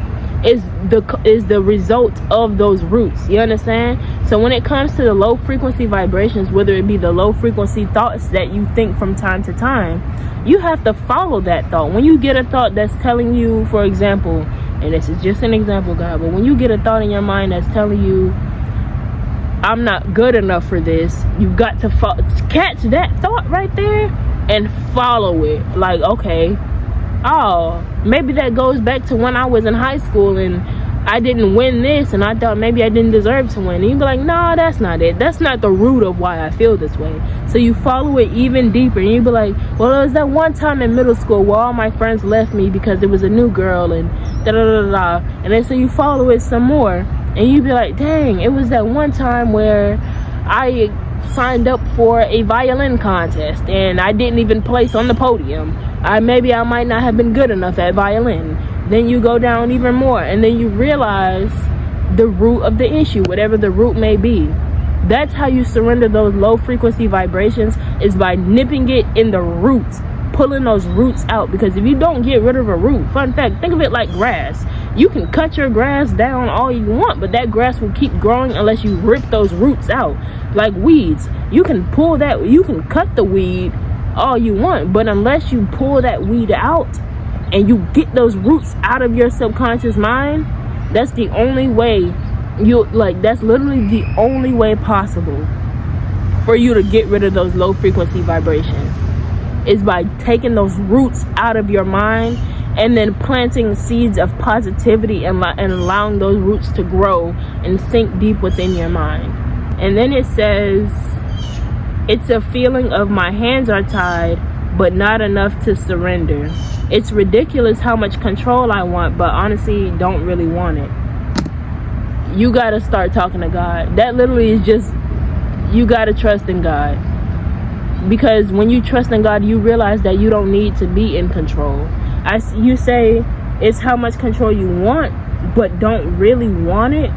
is the result of those roots. You understand? So when it comes to the low frequency vibrations, whether it be the low frequency thoughts that you think from time to time, you have to follow that thought. When you get a thought that's telling you, for example, and this is just an example, God, but when you get a thought in your mind that's telling you, I'm not good enough for this, you've got to catch that thought right there and follow it. Like, okay, oh, maybe that goes back to when I was in high school and I didn't win this and I thought maybe I didn't deserve to win. And you'd be like, no, that's not it. That's not the root of why I feel this way. So you follow it even deeper and you'd be like, well, it was that one time in middle school where all my friends left me because it was a new girl and da-da-da-da. And then so you follow it some more and you'd be like, dang, it was that one time where I signed up for a violin contest and I didn't even place on the podium. Maybe I might not have been good enough at violin. Then you go down even more and then you realize the root of the issue, whatever the root may be. That's how you surrender those low frequency vibrations, is by nipping it in the roots, pulling those roots out. Because if you don't get rid of a root, fun fact, think of it like grass. You can cut your grass down all you want, but that grass will keep growing unless you rip those roots out. Like weeds, you can cut the weed all you want, but unless you pull that weed out and you get those roots out of your subconscious mind, that's the only way that's literally the only way possible for you to get rid of those low frequency vibrations, is by taking those roots out of your mind and then planting seeds of positivity and allowing those roots to grow and sink deep within your mind. And then it says, it's a feeling of my hands are tied but not enough to surrender. It's ridiculous how much control I want, but honestly don't really want it. You gotta start talking to God. That literally is just, you gotta trust in God. Because when you trust in God, you realize that you don't need to be in control. You say it's how much control you want, but don't really want it.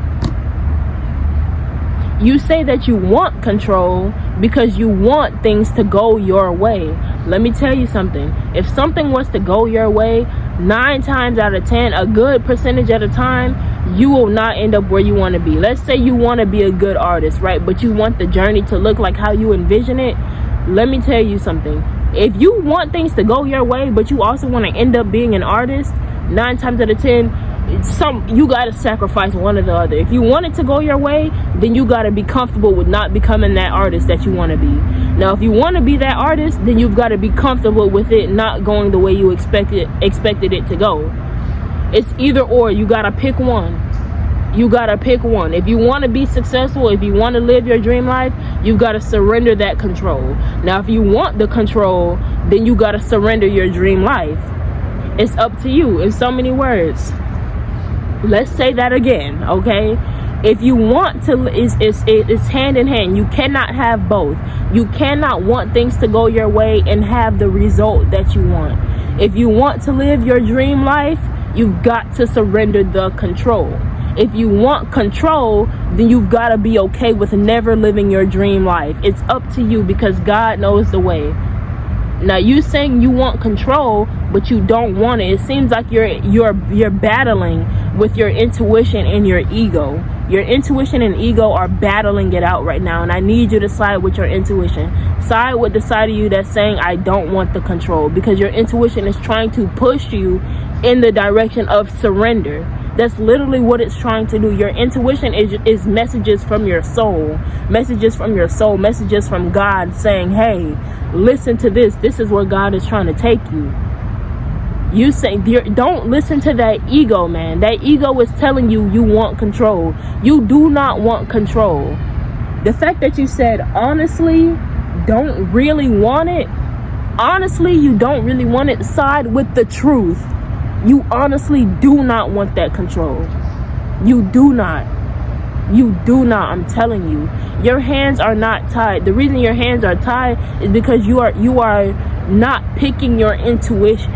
You say that you want control because you want things to go your way. Let me tell you something. If something was to go your way, 9 times out of 10, a good percentage at a time, you will not end up where you want to be. Let's say you want to be a good artist, right? But you want the journey to look like how you envision it. Let me tell you something. If you want things to go your way, but you also want to end up being an artist, 9 times out of 10, you gotta sacrifice one or the other. If you want it to go your way, then you gotta be comfortable with not becoming that artist that you want to be. Now, if you want to be that artist, then you've got to be comfortable with it not going the way you expected it to go. It's either or. You gotta pick one. You gotta pick one. If you want to be successful, if you want to live your dream life, you've got to surrender that control. Now, if you want the control, then you gotta surrender your dream life. It's up to you. In so many words. Let's say that again, okay? If you want to, it's hand in hand. You cannot have both. You cannot want things to go your way and have the result that you want. If you want to live your dream life, you've got to surrender the control. If you want control, then you've got to be okay with never living your dream life. It's up to you because God knows the way. Now, you saying you want control, but you don't want it. It seems like you're battling with your intuition and your ego. Your intuition and ego are battling it out right now, and I need you to side with your intuition. Side with the side of you that's saying, I don't want the control, because your intuition is trying to push you in the direction of surrender. That's literally what it's trying to do. Your intuition is messages from your soul, messages from God saying, hey, listen to this. This is where God is trying to take you. You say, don't listen to that ego, man. That ego is telling you you want control. You do not want control. The fact that you said, honestly, don't really want it. Honestly, you don't really want it. Side with the truth. You honestly do not want that control. You do not. You do not. I'm telling you. Your hands are not tied. The reason your hands are tied is because you are not picking your intuition.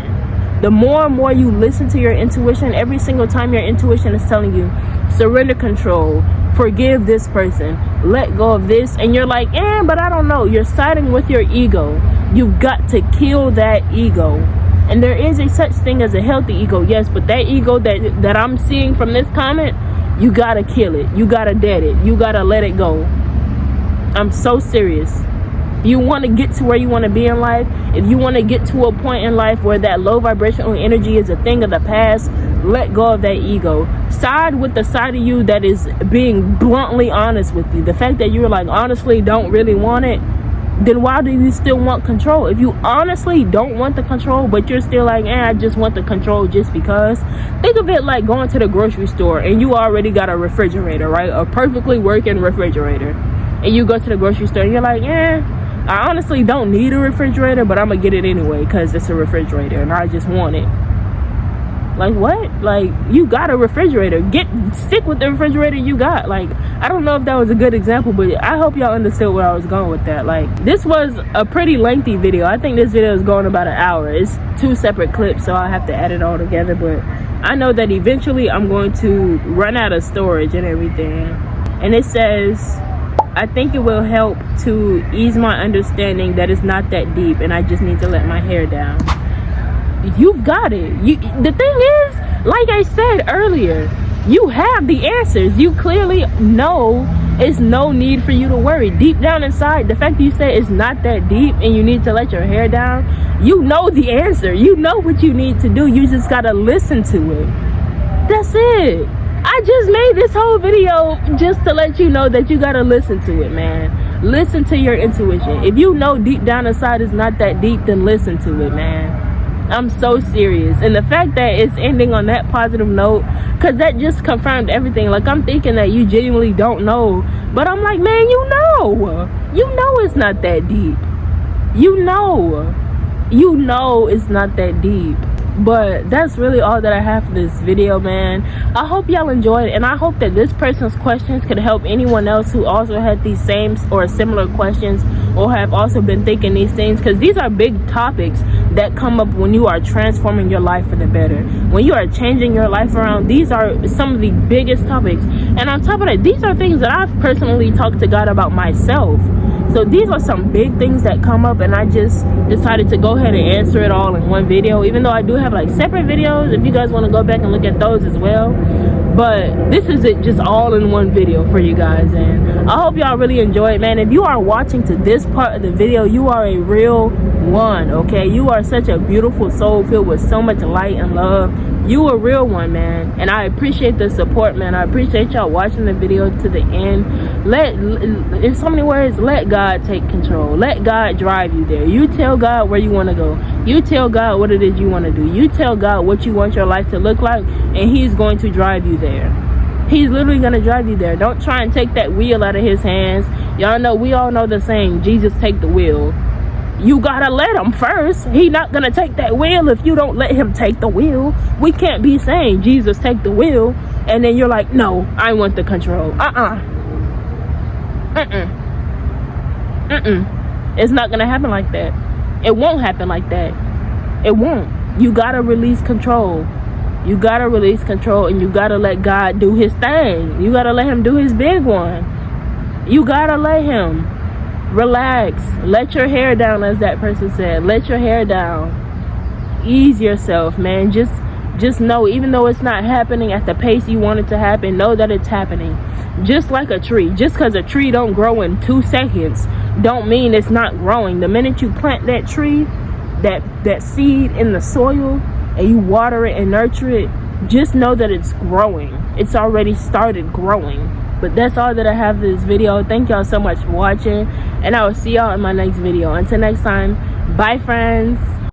The more and more you listen to your intuition, every single time your intuition is telling you, surrender control, forgive this person, let go of this, and you're like, but I don't know. You're siding with your ego. You've got to kill that ego. And there is a such thing as a healthy ego, yes, but that ego that I'm seeing from this comment, you gotta kill it. You gotta dead it. You gotta let it go. I'm so serious. If you want to get to where you want to be in life, if you want to get to a point in life where that low vibrational energy is a thing of the past, let go of that ego. Side with the side of you that is being bluntly honest with you. The fact that you're like, honestly, don't really want it, then why do you still want control? If you honestly don't want the control, but you're still like, I just want the control just because. Think of it like going to the grocery store and you already got a refrigerator, right? A perfectly working refrigerator. And you go to the grocery store and you're like, I honestly don't need a refrigerator, but I'm gonna get it anyway because it's a refrigerator and I just want it. Like, what? Like, you got a refrigerator. Stick with the refrigerator you got. Like, I don't know if that was a good example, but I hope y'all understood where I was going with that. Like, this was a pretty lengthy video. I think this video is going about an hour. It's 2 separate clips, so I have to add it all together. But I know that eventually I'm going to run out of storage and everything. And it says, I think it will help to ease my understanding that it's not that deep and I just need to let my hair down. You've got it. The thing is, like I said earlier, you have the answers. You clearly know it's no need for you to worry. Deep down inside, the fact that you say it's not that deep and you need to let your hair down, you know the answer. You know what you need to do. You just gotta listen to it. That's it. I just made this whole video just to let you know that you gotta listen to it, man. Listen to your intuition. If you know deep down inside it's not that deep, then listen to it, man. I'm so serious. And the fact that it's ending on that positive note, because that just confirmed everything. Like, I'm thinking that you genuinely don't know, but I'm like, man, you know it's not that deep. You know it's not that deep. But that's really all that I have for this video, man. I hope y'all enjoyed it, and I hope that this person's questions could help anyone else who also had these same or similar questions, or have also been thinking these things, because these are big topics that come up when you are transforming your life for the better. When you are changing your life around, these are some of the biggest topics. And on top of that, these are things that I've personally talked to God about myself. So these are some big things that come up, and I just decided to go ahead and answer it all in one video, even though I do have like separate videos if you guys want to go back and look at those as well. But this is it, just all in one video for you guys, and I hope y'all really enjoy it, man. If you are watching to this part of the video, you are a real one, okay? You are such a beautiful soul filled with so much light and love. You a real one, man, and I appreciate the support, man. I appreciate y'all watching the video to the end. In so many words, let God take control. Let God drive you there. You tell God where you want to go. You tell God what it is you want to do. You tell God what you want your life to look like, and he's going to drive you there. He's literally going to drive you there. Don't try and take that wheel out of his hands. Y'all know, we all know the saying, Jesus take the wheel. You gotta let him first. He not gonna take that wheel if you don't let him take the wheel. We can't be saying, Jesus take the wheel, and then you're like, no, I want the control. It's not gonna happen like that. It won't happen like that. It won't. You gotta release control. You gotta release control, and you gotta let God do his thing. You gotta let him do his big one. You gotta let him. Relax. Let your hair down, as that person said. Let your hair down. Ease yourself, man. Just know, even though it's not happening at the pace you want it to happen, know that it's happening. Just like a tree. Just because a tree don't grow in 2 seconds don't mean it's not growing. The minute you plant that tree, that seed in the soil, and you water it and nurture it, just know that it's growing. It's already started growing. But that's all that I have for this video. Thank y'all so much for watching, and I will see y'all in my next video. Until next time, bye friends.